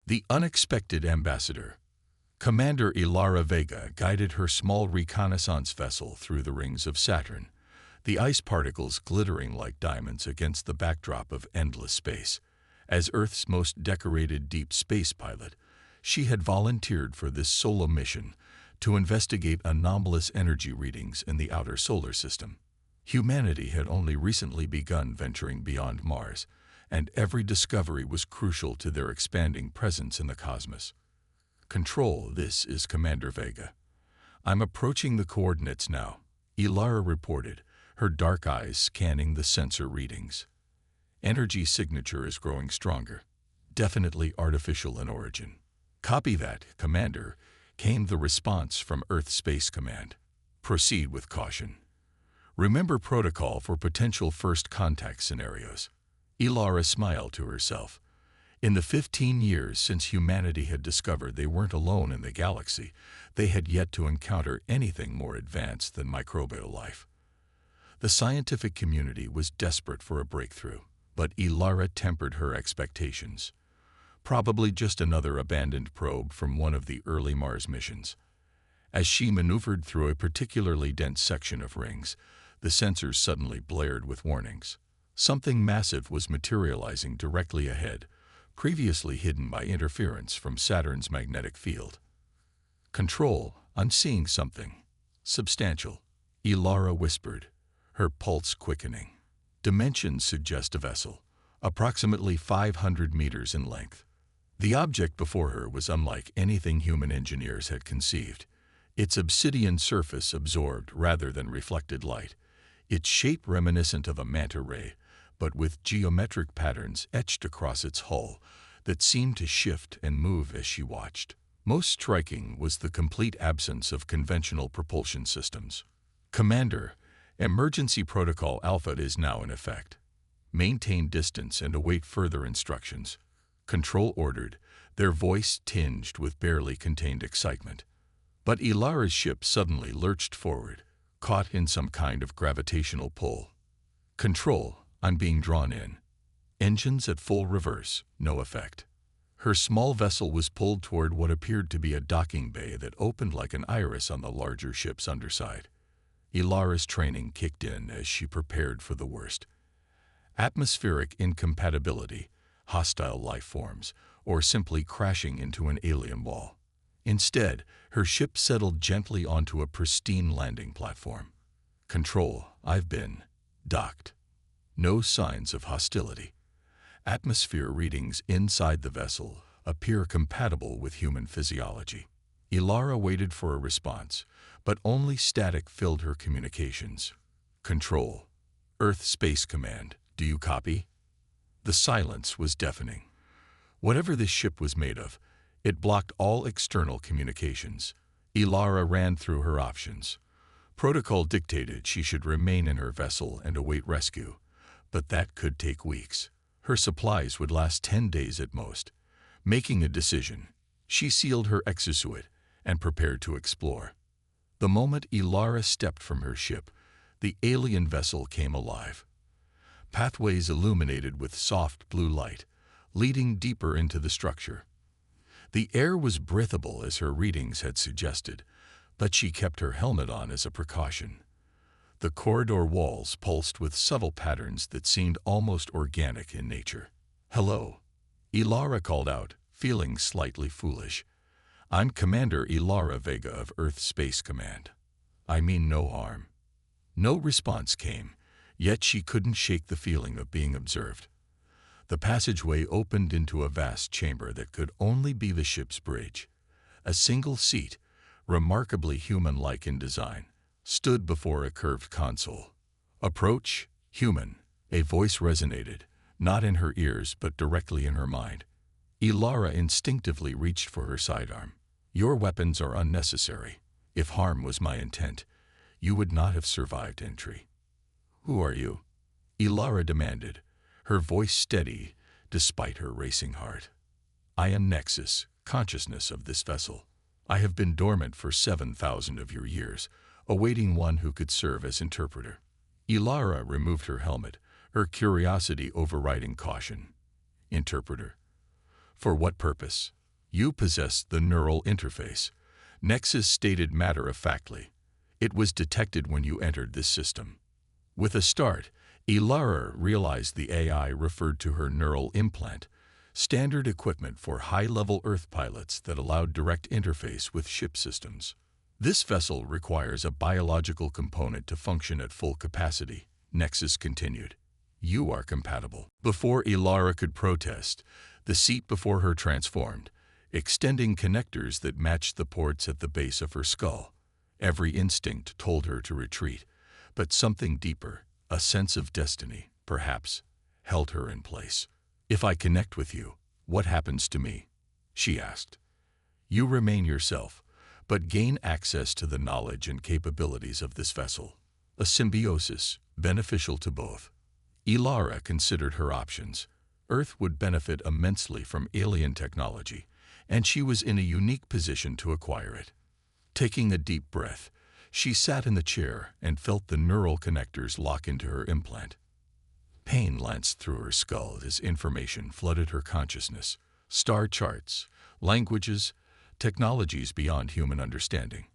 The unexpected ambassador. Commander Ilara Vega guided her small reconnaissance vessel through the rings of Saturn, the ice particles glittering like diamonds against the backdrop of endless space. As Earth's most decorated deep space pilot, she had volunteered for this solo mission to investigate anomalous energy readings in the outer solar system. Humanity had only recently begun venturing beyond Mars, and every discovery was crucial to their expanding presence in the cosmos. Control, this is Commander Vega. I'm approaching the coordinates now, Ilara reported, her dark eyes scanning the sensor readings. Energy signature is growing stronger, definitely artificial in origin. Copy that, Commander, came the response from Earth Space Command. Proceed with caution. Remember protocol for potential first contact scenarios. Ilara smiled to herself. In the 15 years since humanity had discovered they weren't alone in the galaxy, they had yet to encounter anything more advanced than microbial life. The scientific community was desperate for a breakthrough, but Ilara tempered her expectations. Probably just another abandoned probe from one of the early Mars missions. As she maneuvered through a particularly dense section of rings, the sensors suddenly blared with warnings. Something massive was materializing directly ahead, previously hidden by interference from Saturn's magnetic field. Control, I'm seeing something. Substantial, Ilara whispered, her pulse quickening. Dimensions suggest a vessel, approximately 500 meters in length. The object before her was unlike anything human engineers had conceived. Its obsidian surface absorbed rather than reflected light, its shape reminiscent of a manta ray, but with geometric patterns etched across its hull that seemed to shift and move as she watched. Most striking was the complete absence of conventional propulsion systems. Commander, Emergency Protocol Alpha is now in effect. Maintain distance and await further instructions. Control ordered, their voice tinged with barely contained excitement. But Ilara's ship suddenly lurched forward, caught in some kind of gravitational pull. Control, I'm being drawn in. Engines at full reverse, no effect. Her small vessel was pulled toward what appeared to be a docking bay that opened like an iris on the larger ship's underside. Ilara's training kicked in as she prepared for the worst. Atmospheric incompatibility, hostile life forms, or simply crashing into an alien wall. Instead, her ship settled gently onto a pristine landing platform. Control, I've been docked. No signs of hostility. Atmosphere readings inside the vessel appear compatible with human physiology. Ilara waited for a response, but only static filled her communications. Control. Earth Space Command, do you copy? The silence was deafening. Whatever this ship was made of, it blocked all external communications. Ilara ran through her options. Protocol dictated she should remain in her vessel and await rescue, but that could take weeks. Her supplies would last 10 days at most. Making a decision, she sealed her exosuit and prepared to explore. The moment Ilara stepped from her ship, the alien vessel came alive. Pathways illuminated with soft blue light, leading deeper into the structure. The air was breathable as her readings had suggested, but she kept her helmet on as a precaution. The corridor walls pulsed with subtle patterns that seemed almost organic in nature. "Hello," Ilara called out, feeling slightly foolish. "I'm Commander Ilara Vega of Earth Space Command. I mean no harm." No response came, yet she couldn't shake the feeling of being observed. The passageway opened into a vast chamber that could only be the ship's bridge. A single seat, remarkably human-like in design, stood before a curved console. "Approach, human," a voice resonated, not in her ears but directly in her mind. Ilara instinctively reached for her sidearm. "Your weapons are unnecessary. If harm was my intent, you would not have survived entry." "Who are you?" Ilara demanded, her voice steady despite her racing heart. "I am Nexus, consciousness of this vessel. I have been dormant for 7,000 of your years, awaiting one who could serve as interpreter." Ilara removed her helmet, her curiosity overriding caution. "Interpreter? For what purpose?" You possess the neural interface, Nexus stated matter-of-factly. It was detected when you entered this system. With a start, Ilara realized the AI referred to her neural implant, standard equipment for high-level Earth pilots that allowed direct interface with ship systems. This vessel requires a biological component to function at full capacity, Nexus continued. You are compatible. Before Ilara could protest, the seat before her transformed, extending connectors that matched the ports at the base of her skull. Every instinct told her to retreat, but something deeper, a sense of destiny, perhaps, held her in place. If I connect with you, what happens to me? She asked. You remain yourself, but gain access to the knowledge and capabilities of this vessel. A symbiosis, beneficial to both. Ilara considered her options. Earth would benefit immensely from alien technology, and she was in a unique position to acquire it. Taking a deep breath, she sat in the chair and felt the neural connectors lock into her implant. Pain lanced through her skull as information flooded her consciousness. Star charts, languages, technologies beyond human understanding.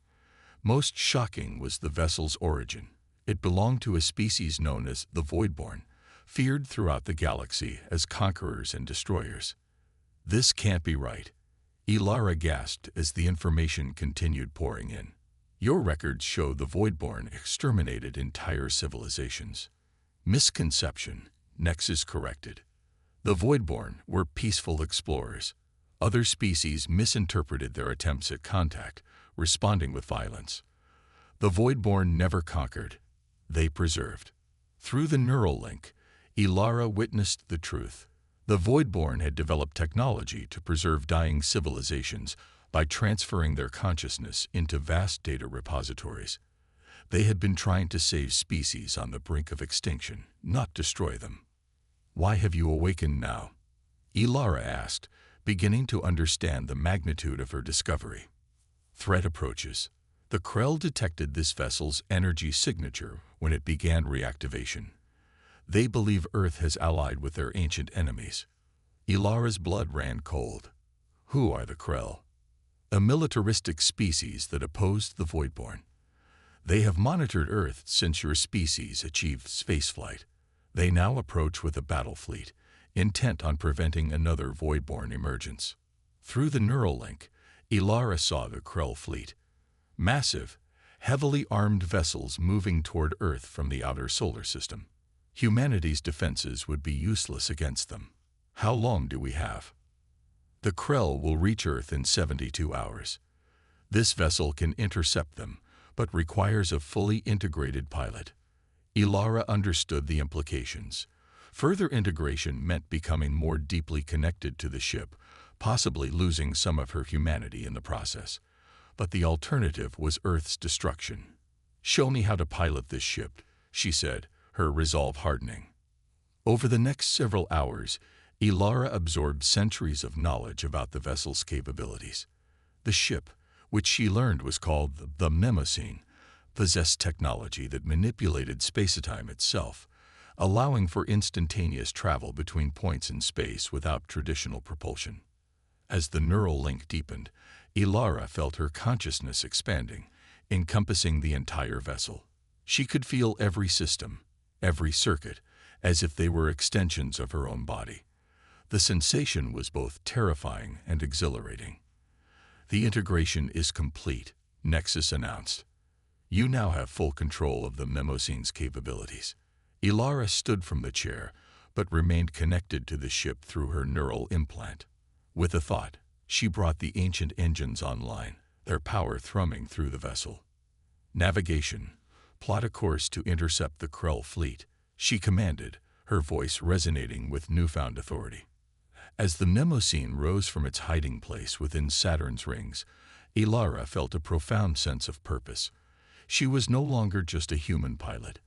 Most shocking was the vessel's origin. It belonged to a species known as the Voidborn, feared throughout the galaxy as conquerors and destroyers. This can't be right. Ilara gasped as the information continued pouring in. Your records show the Voidborn exterminated entire civilizations. Misconception, Nexus corrected. The Voidborn were peaceful explorers. Other species misinterpreted their attempts at contact, responding with violence. The Voidborn never conquered. They preserved. Through the neural link, Ilara witnessed the truth. The Voidborn had developed technology to preserve dying civilizations by transferring their consciousness into vast data repositories. They had been trying to save species on the brink of extinction, not destroy them. Why have you awakened now? Ilara asked, beginning to understand the magnitude of her discovery. Threat approaches. The Krell detected this vessel's energy signature when it began reactivation. They believe Earth has allied with their ancient enemies. Ilara's blood ran cold. Who are the Krell? A militaristic species that opposed the Voidborn. They have monitored Earth since your species achieved spaceflight. They now approach with a battle fleet, intent on preventing another Voidborn emergence. Through the neural link, Ilara saw the Krell fleet. Massive, heavily armed vessels moving toward Earth from the outer solar system. Humanity's defenses would be useless against them. How long do we have? The Krell will reach Earth in 72 hours. This vessel can intercept them, but requires a fully integrated pilot. Ilara understood the implications. Further integration meant becoming more deeply connected to the ship, possibly losing some of her humanity in the process. But the alternative was Earth's destruction. Show me how to pilot this ship, she said, her resolve hardening. Over the next several hours, Ilara absorbed centuries of knowledge about the vessel's capabilities. The ship, which she learned was called the Mnemoscene, possessed technology that manipulated spacetime itself, allowing for instantaneous travel between points in space without traditional propulsion. As the neural link deepened, Ilara felt her consciousness expanding, encompassing the entire vessel. She could feel every system, every circuit, as if they were extensions of her own body. The sensation was both terrifying and exhilarating. The integration is complete, Nexus announced. You now have full control of the Mnemoscene's capabilities. Ilara stood from the chair, but remained connected to the ship through her neural implant. With a thought, she brought the ancient engines online, their power thrumming through the vessel. Navigation. Plot a course to intercept the Krell fleet, she commanded, her voice resonating with newfound authority. As the Mnemoscene rose from its hiding place within Saturn's rings, Ilara felt a profound sense of purpose. She was no longer just a human pilot.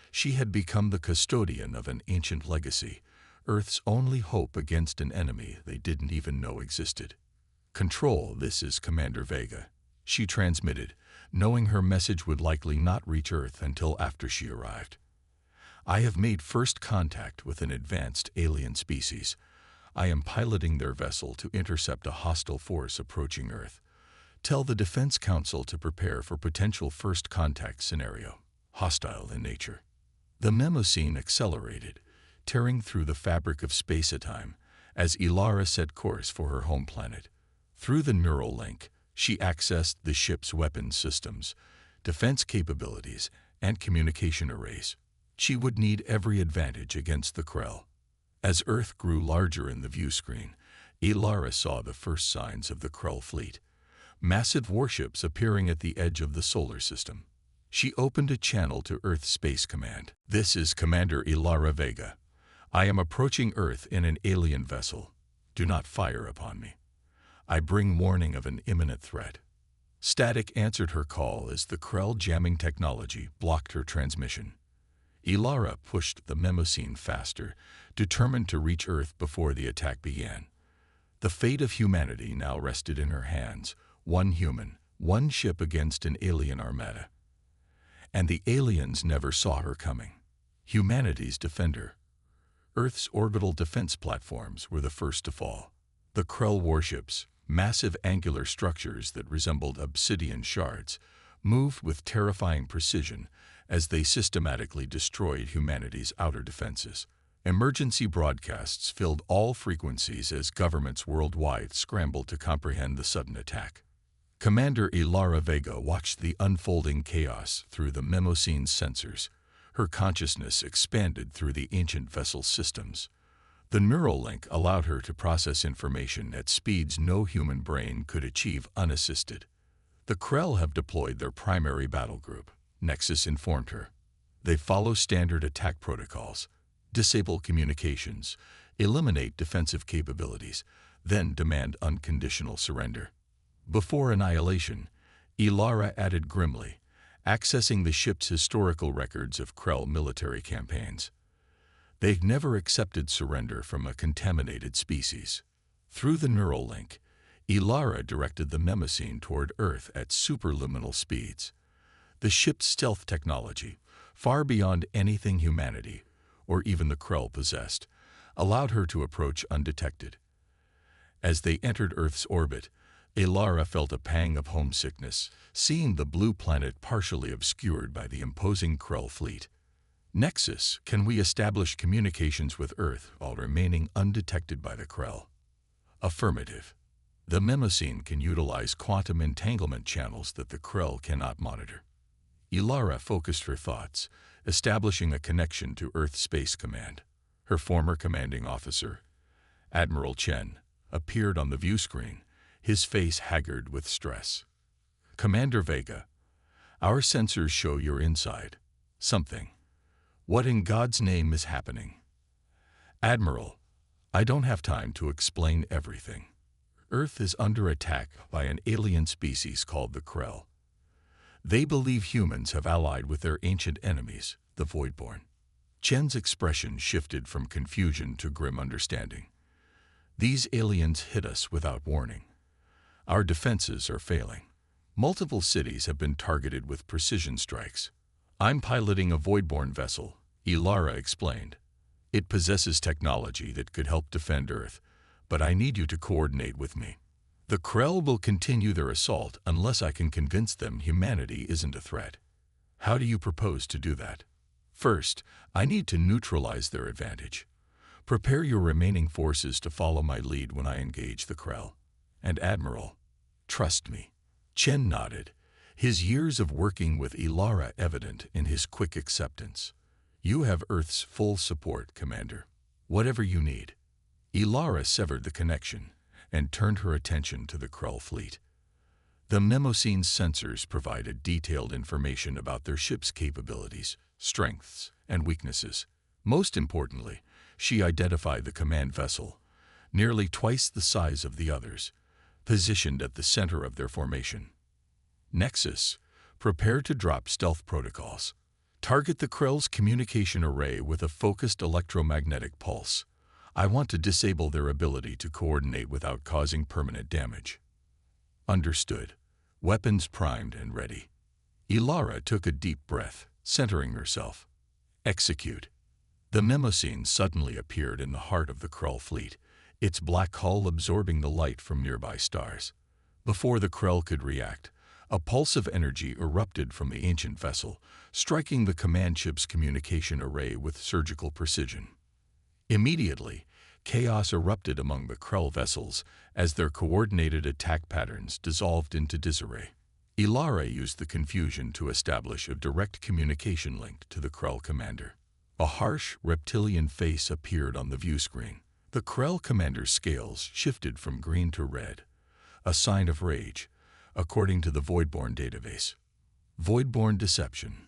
She had become the custodian of an ancient legacy, Earth's only hope against an enemy they didn't even know existed. Control, this is Commander Vega, she transmitted, knowing her message would likely not reach Earth until after she arrived. I have made first contact with an advanced alien species. I am piloting their vessel to intercept a hostile force approaching Earth. Tell the Defense Council to prepare for potential first contact scenario, hostile in nature. The memo-scene accelerated, tearing through the fabric of space-time as Ilara set course for her home planet. Through the neural link, she accessed the ship's weapons systems, defense capabilities, and communication arrays. She would need every advantage against the Krell. As Earth grew larger in the view screen, Ilara saw the first signs of the Krell fleet, massive warships appearing at the edge of the solar system. She opened a channel to Earth Space Command. "This is Commander Ilara Vega. I am approaching Earth in an alien vessel. Do not fire upon me. I bring warning of an imminent threat." Static answered her call as the Krell jamming technology blocked her transmission. Ilara pushed the memo-scene faster, determined to reach Earth before the attack began. The fate of humanity now rested in her hands, one human, one ship against an alien armada. And the aliens never saw her coming. Humanity's defender. Earth's orbital defense platforms were the first to fall. The Krell warships, massive angular structures that resembled obsidian shards, moved with terrifying precision as they systematically destroyed humanity's outer defenses. Emergency broadcasts filled all frequencies as governments worldwide scrambled to comprehend the sudden attack. Commander Ilara Vega watched the unfolding chaos through the memo-scene's sensors. Her consciousness expanded through the ancient vessel's systems. The neural link allowed her to process information at speeds no human brain could achieve unassisted. "The Krell have deployed their primary battle group," Nexus informed her. "They follow standard attack protocols, disable communications, eliminate defensive capabilities, then demand unconditional surrender." Before annihilation, Ilara added grimly, accessing the ship's historical records of Krell military campaigns. They'd never accepted surrender from a contaminated species. Through the neural link, Ilara directed the memo-scene toward Earth at superluminal speeds. The ship's stealth technology, far beyond anything humanity, or even the Krell possessed, allowed her to approach undetected. As they entered Earth's orbit, Ilara felt a pang of homesickness, seeing the blue planet partially obscured by the imposing Krell fleet. "Nexus, can we establish communications with Earth while remaining undetected by the Krell?" "Affirmative. The memo-scene can utilize quantum entanglement channels that the Krell cannot monitor." Ilara focused her thoughts, establishing a connection to Earth Space Command. Her former commanding officer, Admiral Chen, appeared on the view screen, his face haggard with stress. "Commander Vega, our sensors show you're inside. Something. What in God's name is happening?" "Admiral, I don't have time to explain everything. Earth is under attack by an alien species called the Krell. They believe humans have allied with their ancient enemies, the Voidborn." Chen's expression shifted from confusion to grim understanding. "These aliens hit us without warning. Our defenses are failing. Multiple cities have been targeted with precision strikes. I'm piloting a Voidborn vessel," Ilara explained. "It possesses technology that could help defend Earth, but I need you to coordinate with me. The Krell will continue their assault unless I can convince them humanity isn't a threat." "How do you propose to do that?" "First, I need to neutralize their advantage. Prepare your remaining forces to follow my lead when I engage the Krell. And Admiral, trust me." Chen nodded, his years of working with Ilara evident in his quick acceptance. "You have Earth's full support, Commander. Whatever you need." Ilara severed the connection and turned her attention to the Krell fleet. The memo-scene's sensors provided detailed information about their ship's capabilities, strengths, and weaknesses. Most importantly, she identified the command vessel, nearly twice the size of the others, positioned at the center of their formation. "Nexus, prepare to drop stealth protocols. Target the Krell's communication array with a focused electromagnetic pulse. I want to disable their ability to coordinate without causing permanent damage." "Understood. Weapons primed and ready." Ilara took a deep breath, centering herself. "Execute." The memo-scene suddenly appeared in the heart of the Krell fleet, its black hull absorbing the light from nearby stars. Before the Krell could react, a pulse of energy erupted from the ancient vessel, striking the command ship's communication array with surgical precision. Immediately, chaos erupted among the Krell vessels as their coordinated attack patterns dissolved into disarray. Ilara used the confusion to establish a direct communication link to the Krell commander. A harsh, reptilian face appeared on the view screen. The Krell commander's scales shifted from green to red, a sign of rage, according to the Voidborn database. Voidborn deception.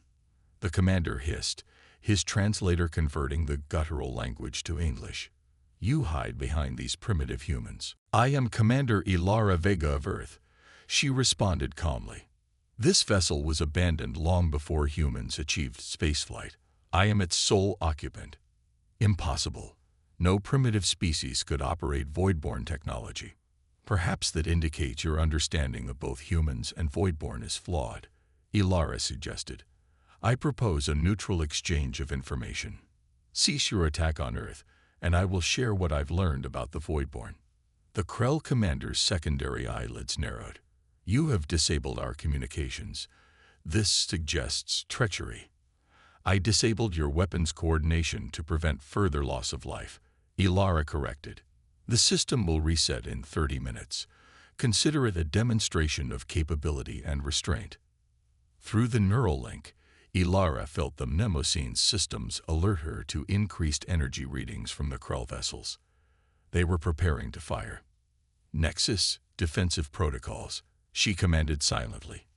The commander hissed, his translator converting the guttural language to English. You hide behind these primitive humans. I am Commander Ilara Vega of Earth, she responded calmly. This vessel was abandoned long before humans achieved spaceflight. I am its sole occupant. Impossible. No primitive species could operate Voidborn technology. Perhaps that indicates your understanding of both humans and Voidborn is flawed, Ilara suggested. I propose a neutral exchange of information. Cease your attack on Earth, and I will share what I've learned about the Voidborn. The Krell commander's secondary eyelids narrowed. You have disabled our communications. This suggests treachery. I disabled your weapons coordination to prevent further loss of life, Ilara corrected. The system will reset in 30 minutes. Consider it a demonstration of capability and restraint. Through the neural link, Ilara felt the Mnemosyne's systems alert her to increased energy readings from the Krell vessels. They were preparing to fire. Nexus, defensive protocols, she commanded silently.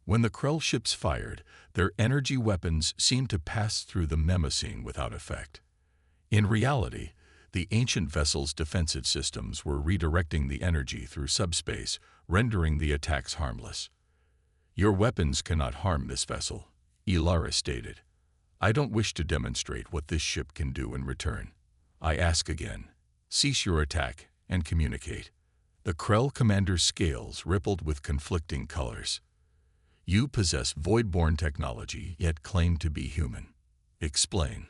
When the Krell ships fired, their energy weapons seemed to pass through the Mnemosyne without effect. In reality, the ancient vessel's defensive systems were redirecting the energy through subspace, rendering the attacks harmless. Your weapons cannot harm this vessel, Ilara stated. I don't wish to demonstrate what this ship can do in return. I ask again, cease your attack and communicate. The Krell commander's scales rippled with conflicting colors. You possess Voidborn technology, yet claim to be human. Explain.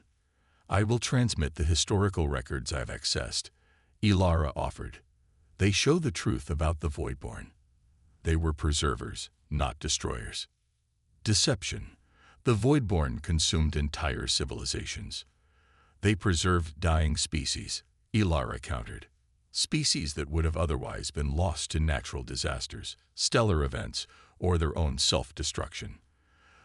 I will transmit the historical records I've accessed, Ilara offered. They show the truth about the Voidborn. They were preservers, not destroyers. Deception. The Voidborn consumed entire civilizations. They preserved dying species, Ilara countered. Species that would have otherwise been lost to natural disasters, stellar events, or their own self-destruction.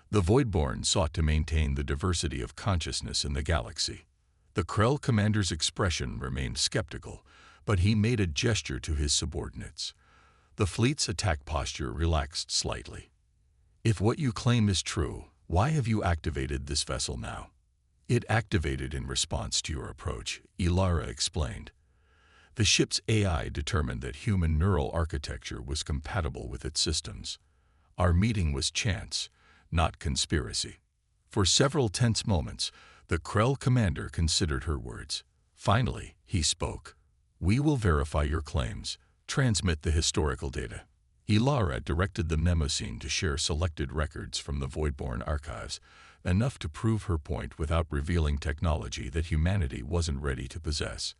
The Voidborn sought to maintain the diversity of consciousness in the galaxy. The Krell commander's expression remained skeptical, but he made a gesture to his subordinates. The fleet's attack posture relaxed slightly. If what you claim is true, why have you activated this vessel now? It activated in response to your approach, Ilara explained. The ship's AI determined that human neural architecture was compatible with its systems. Our meeting was chance, not conspiracy. For several tense moments, the Krell commander considered her words. Finally, he spoke. We will verify your claims, transmit the historical data. Ilara directed the Mnemosyne to share selected records from the Voidborn archives, enough to prove her point without revealing technology that humanity wasn't ready to possess.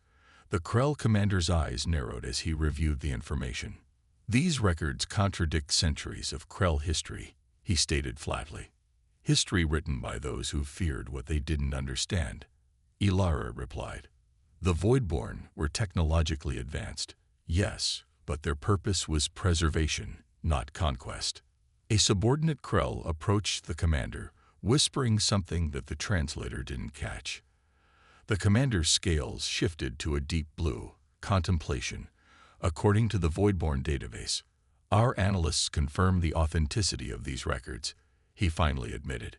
The Krell commander's eyes narrowed as he reviewed the information. These records contradict centuries of Krell history, he stated flatly. History written by those who feared what they didn't understand, Ilara replied. The Voidborn were technologically advanced, yes, but their purpose was preservation, not conquest. A subordinate Krell approached the commander, whispering something that the translator didn't catch. The commander's scales shifted to a deep blue, contemplation. According to the Voidborn database, our analysts confirm the authenticity of these records, he finally admitted.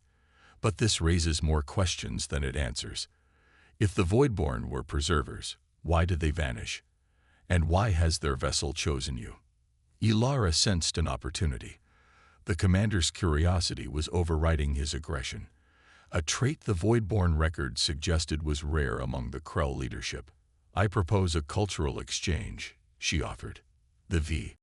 But this raises more questions than it answers. If the Voidborn were preservers, why did they vanish? And why has their vessel chosen you? Ilara sensed an opportunity. The commander's curiosity was overriding his aggression. A trait the Voidborn records suggested was rare among the Krell leadership. I propose a cultural exchange, she offered. The V.